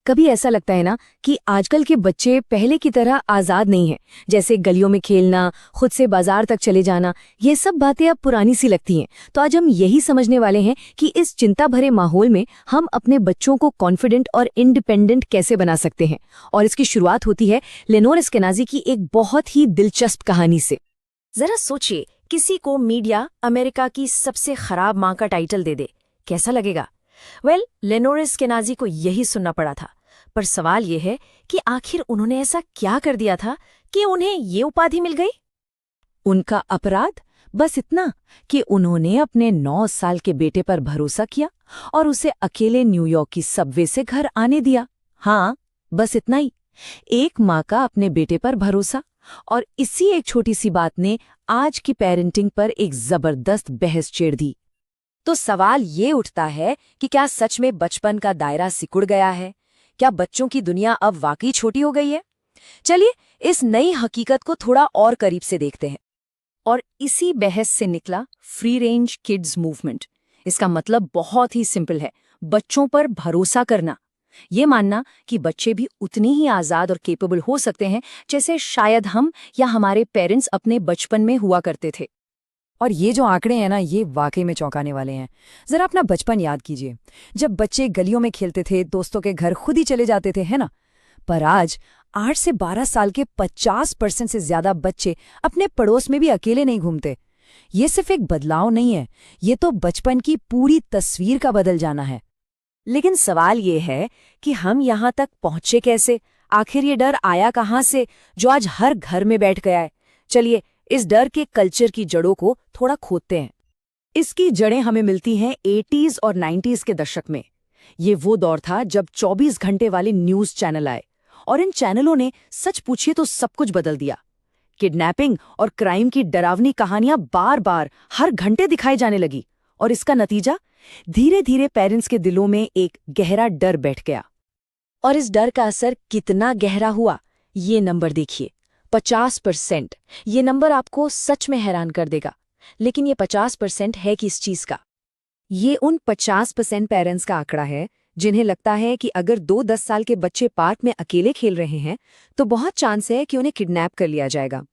कभी ऐसा लगता है ना कि आजकल के बच्चे पहले की तरह आज़ाद नहीं हैं। जैसे गलियों में खेलना, खुद से बाजार तक चले जाना, ये सब बातें अब पुरानी सी लगती हैं। तो आज हम यही समझने वाले हैं कि इस चिंता भरे माहौल में हम अपने बच्चों को कॉन्फिडेंट और इंडिपेंडेंट कैसे बना सकते हैं। और इसकी शुरुआत होती है लेनोर एस्केनाज़ी की एक बहुत ही दिलचस्प कहानी से। जरा सोचिए, किसी को मीडिया अमेरिका की सबसे खराब माँ का टाइटल दे दे, कैसा लगेगा? लेनोर एस्केनाज़ी को यही सुनना पड़ा था। पर सवाल ये है कि आखिर उन्होंने ऐसा क्या कर दिया था कि उन्हें ये उपाधि मिल गई? उनका अपराध बस इतना कि उन्होंने अपने 9 साल के बेटे पर भरोसा किया और उसे अकेले न्यूयॉर्क की सबवे से घर आने दिया। हाँ, बस इतना ही। एक माँ का अपने बेटे पर भरोसा, और इसी एक छोटी सी बात ने आज की पेरेंटिंग पर एक जबरदस्त बहस छेड़ दी। तो सवाल ये उठता है कि क्या सच में बचपन का दायरा सिकुड़ गया है? क्या बच्चों की दुनिया अब वाकई छोटी हो गई है? चलिए इस नई हकीकत को थोड़ा और करीब से देखते हैं। और इसी बहस से निकला फ्री रेंज किड्स मूवमेंट। इसका मतलब बहुत ही सिंपल है, बच्चों पर भरोसा करना। ये मानना कि बच्चे भी उतने ही आज़ाद और केपेबल हो सकते हैं जैसे शायद हम या हमारे पेरेंट्स अपने बचपन में हुआ करते थे। और ये जो आंकड़े हैं ना, ये वाकई में चौंकाने वाले हैं। जरा अपना बचपन याद कीजिए, जब बच्चे गलियों में खेलते थे, दोस्तों के घर खुद ही चले जाते थे, है ना? पर आज 8 से 12 साल के 50% से ज्यादा बच्चे अपने पड़ोस में भी अकेले नहीं घूमते। ये सिर्फ एक बदलाव नहीं है, ये तो बचपन की पूरी तस्वीर का बदल जाना है। लेकिन सवाल ये है कि हम यहाँ तक पहुँचे कैसे? आखिर ये डर आया कहाँ से जो आज हर घर में बैठ गया है? चलिए इस डर के कल्चर की जड़ों को थोड़ा खोदते हैं। इसकी जड़ें हमें मिलती हैं 80s और 90s के दशक में। ये वो दौर था जब 24 घंटे वाले न्यूज़ चैनल आए, और इन चैनलों ने सच पूछिए तो सब कुछ बदल दिया। किडनैपिंग और क्राइम की डरावनी कहानियां बार बार हर घंटे दिखाई जाने लगी, और इसका नतीजा धीरे धीरे पेरेंट्स के दिलों में एक गहरा डर बैठ गया। और इस डर का असर कितना गहरा हुआ, ये नंबर देखिए, 50%। ये नंबर आपको सच में हैरान कर देगा। लेकिन ये 50% है किस चीज़ का? ये उन 50% पेरेंट्स का आंकड़ा है जिन्हें लगता है कि अगर 2-10 साल के बच्चे पार्क में अकेले खेल रहे हैं तो बहुत चांस है कि उन्हें किडनैप कर लिया जाएगा।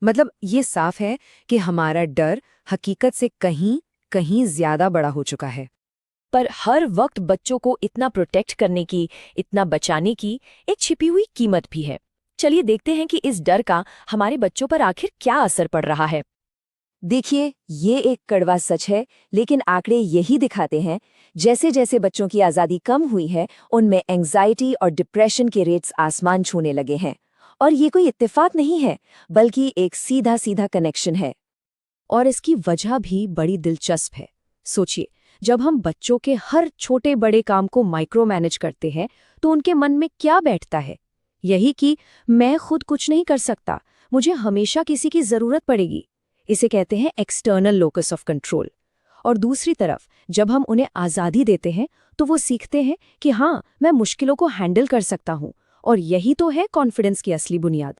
मतलब ये साफ है कि हमारा डर हकीकत से कहीं कहीं ज्यादा बड़ा हो चुका है। पर हर वक्त बच्चों को इतना प्रोटेक्ट करने की, इतना बचाने की एक छिपी हुई कीमत भी है। चलिए देखते हैं कि इस डर का हमारे बच्चों पर आखिर क्या असर पड़ रहा है। देखिए, ये एक कड़वा सच है, लेकिन आंकड़े यही दिखाते हैं, जैसे जैसे बच्चों की आज़ादी कम हुई है, उनमें एंग्जाइटी और डिप्रेशन के रेट्स आसमान छूने लगे हैं। और ये कोई इत्तेफाक नहीं है, बल्कि एक सीधा सीधा कनेक्शन है। और इसकी वजह भी बड़ी दिलचस्प है। सोचिए, जब हम बच्चों के हर छोटे बड़े काम को माइक्रो मैनेज करते हैं तो उनके मन में क्या बैठता है? यही कि मैं खुद कुछ नहीं कर सकता, मुझे हमेशा किसी की जरूरत पड़ेगी। इसे कहते हैं एक्सटर्नल लोकस ऑफ कंट्रोल। और दूसरी तरफ जब हम उन्हें आज़ादी देते हैं तो वो सीखते हैं कि हाँ, मैं मुश्किलों को हैंडल कर सकता हूँ। और यही तो है कॉन्फिडेंस की असली बुनियाद।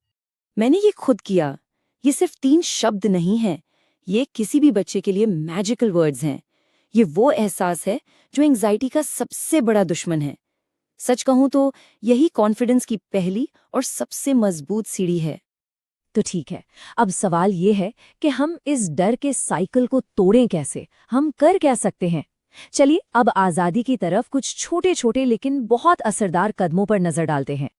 मैंने ये खुद किया, ये सिर्फ 3 शब्द नहीं हैं, ये किसी भी बच्चे के लिए मैजिकल वर्ड्स हैं। ये वो एहसास है जो एंग्जाइटी का सबसे बड़ा दुश्मन है। सच कहूं तो यही कॉन्फिडेंस की पहली और सबसे मजबूत सीढ़ी है। तो ठीक है, अब सवाल ये है कि हम इस डर के साइकिल को तोड़ें कैसे? हम कर क्या सकते हैं? चलिए अब आज़ादी की तरफ कुछ छोटे छोटे लेकिन बहुत असरदार कदमों पर नजर डालते हैं।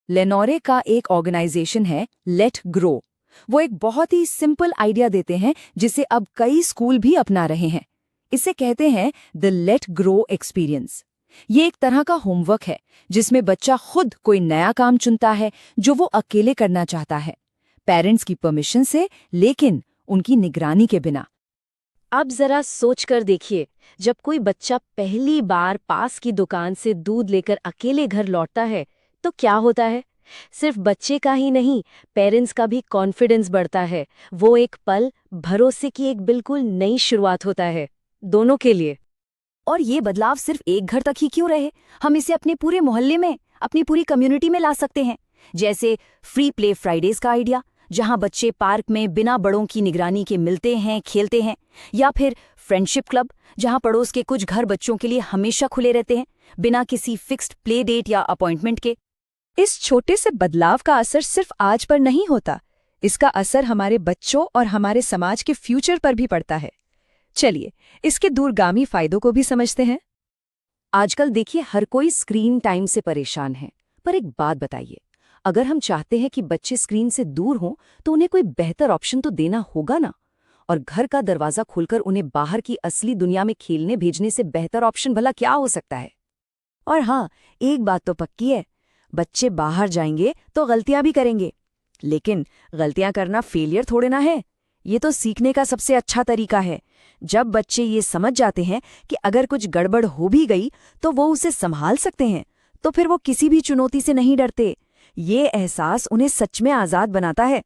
लेनोरे का एक ऑर्गेनाइजेशन है लेट ग्रो। वो एक बहुत ही सिंपल आइडिया देते हैं जिसे अब कई स्कूल भी अपना रहे हैं। इसे कहते हैं द लेट ग्रो एक्सपीरियंस। ये एक तरह का होमवर्क है जिसमें बच्चा खुद कोई नया काम चुनता है जो वो अकेले करना चाहता है, पेरेंट्स की परमिशन से, लेकिन उनकी निगरानी के बिना। अब जरा सोच कर देखिए, जब कोई बच्चा पहली बार पास की दुकान से दूध लेकर अकेले घर लौटता है तो क्या होता है? सिर्फ बच्चे का ही नहीं, पेरेंट्स का भी कॉन्फिडेंस बढ़ता है। वो एक पल भरोसे की एक बिल्कुल नई शुरुआत होता है, दोनों के लिए। और ये बदलाव सिर्फ एक घर तक ही क्यों रहे, हम इसे अपने पूरे मोहल्ले में, अपनी पूरी कम्युनिटी में ला सकते हैं। जैसे फ्री प्ले फ्राइडेज का आइडिया, जहां बच्चे पार्क में बिना बड़ों की निगरानी के मिलते हैं, खेलते हैं। या फिर फ्रेंडशिप क्लब, जहां पड़ोस के कुछ घर बच्चों के लिए हमेशा खुले रहते हैं, बिना किसी फिक्स्ड प्ले डेट या अपॉइंटमेंट के। इस छोटे से बदलाव का असर सिर्फ आज पर नहीं होता, इसका असर हमारे बच्चों और हमारे समाज के फ्यूचर पर भी पड़ता है। चलिए, इसके दूरगामी फायदों को भी समझते हैं। आजकल देखिए, हर कोई स्क्रीन टाइम से परेशान है, पर एक बात बताइए, अगर हम चाहते हैं कि बच्चे स्क्रीन से दूर हों, तो उन्हें कोई बेहतर ऑप्शन तो देना होगा ना। और घर का दरवाजा खोलकर उन्हें बाहर की असली दुनिया में खेलने भेजने से बेहतर ऑप्शन भला क्या हो सकता है। और हाँ, एक बात तो पक्की है, बच्चे बाहर जाएंगे तो गलतियां भी करेंगे, लेकिन गलतियां करना फेलियर थोड़े ना है, ये तो सीखने का सबसे अच्छा तरीका है। जब बच्चे ये समझ जाते हैं कि अगर कुछ गड़बड़ हो भी गई तो वो उसे संभाल सकते हैं, तो फिर वो किसी भी चुनौती से नहीं डरते। ये एहसास उन्हें सच में आज़ाद बनाता है।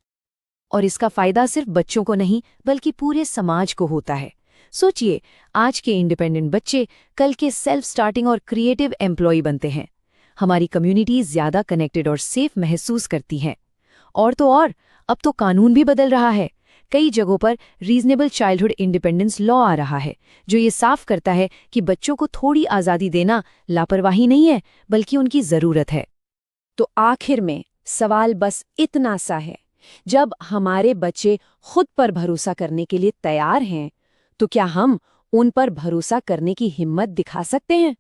और इसका फायदा सिर्फ बच्चों को नहीं बल्कि पूरे समाज को होता है। सोचिए, आज के इंडिपेंडेंट बच्चे कल के सेल्फ स्टार्टिंग और क्रिएटिव एम्प्लॉय बनते हैं। हमारी कम्युनिटी ज्यादा कनेक्टेड और सेफ महसूस करती हैं। और तो और, अब तो कानून भी बदल रहा है। कई जगहों पर रीजनेबल चाइल्डहुड इंडिपेंडेंस लॉ आ रहा है, जो ये साफ करता है कि बच्चों को थोड़ी आज़ादी देना लापरवाही नहीं है, बल्कि उनकी ज़रूरत है। तो आखिर में सवाल बस इतना सा है, जब हमारे बच्चे खुद पर भरोसा करने के लिए तैयार हैं, तो क्या हम उन पर भरोसा करने की हिम्मत दिखा सकते हैं?